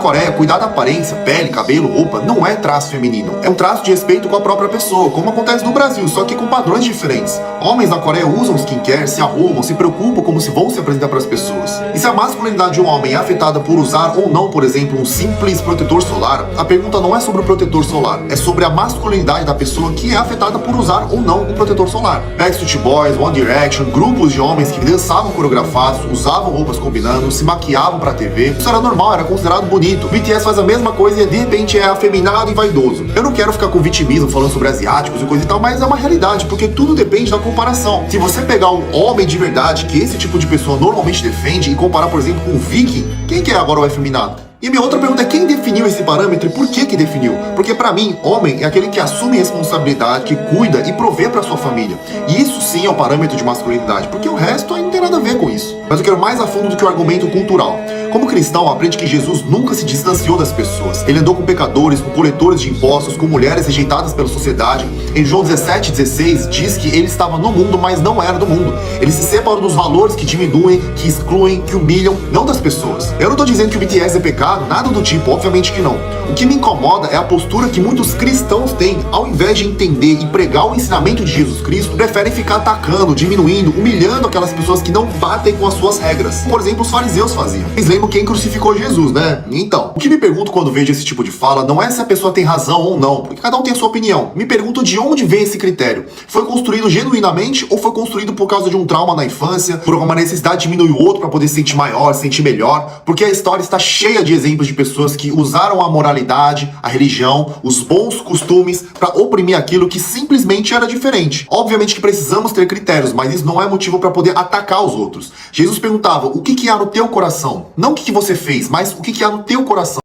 Coreia, cuidar da aparência, pele, cabelo, roupa, não é traço feminino. É um traço de respeito com a própria pessoa, como acontece no Brasil, só que com padrões diferentes. Homens na Coreia usam skincare, se arrumam, se preocupam como se vão se apresentar para as pessoas. E se a masculinidade de um homem é afetada por usar ou não, por exemplo, um simples protetor solar, a pergunta não é sobre o protetor solar, é sobre a masculinidade da pessoa que é afetada por usar ou não um protetor solar. Backstreet Boys, One Direction, grupos de homens que dançavam coreografados, usavam roupas combinando, se maquiavam pra TV. Isso era normal, era considerado bonito. O BTS faz a mesma coisa e de repente é afeminado e vaidoso. Eu não quero ficar com vitimismo falando sobre asiáticos e coisa e tal, mas é uma realidade, porque tudo depende da comparação. Se você pegar um homem de verdade, que esse tipo de pessoa normalmente defende, e comparar, por exemplo, com um viking, quem que é agora o afeminado? E minha outra pergunta é quem definiu esse parâmetro e por que definiu? Porque pra mim, homem é aquele que assume responsabilidade, que cuida e provê pra sua família. E isso sim é o parâmetro de masculinidade, porque o resto aí não tem nada a ver com isso. Mas eu quero mais a fundo do que o argumento cultural. Como cristão, aprende que Jesus nunca se distanciou das pessoas. Ele andou com pecadores, com coletores de impostos, com mulheres rejeitadas pela sociedade. Em João 17,16 diz que ele estava no mundo, mas não era do mundo. Ele se separou dos valores que diminuem, que excluem, que humilham, não das pessoas. Eu não tô dizendo que o BTS é pecado, nada do tipo, obviamente que não. O que me incomoda é a postura que muitos cristãos têm. Ao invés de entender e pregar o ensinamento de Jesus Cristo, preferem ficar atacando, diminuindo, humilhando aquelas pessoas que não batem com as suas regras. Por exemplo, os fariseus faziam. Vocês lembram quem crucificou Jesus, né? Então, o que me pergunto quando vejo esse tipo de fala não é se a pessoa tem razão ou não, porque cada um tem a sua opinião. Me pergunto de onde vem esse critério. Foi construído genuinamente ou foi construído por causa de um trauma na infância, por alguma necessidade de diminuir o outro para poder se sentir maior, se sentir melhor? Porque a história está cheia de exemplos de pessoas que usaram a moralidade, a religião, os bons costumes para oprimir aquilo que simplesmente era diferente. Obviamente que precisamos ter critérios, mas isso não é motivo para poder atacar os outros. Jesus perguntava: o que há no teu coração? Não o que você fez, mas o que há no teu coração.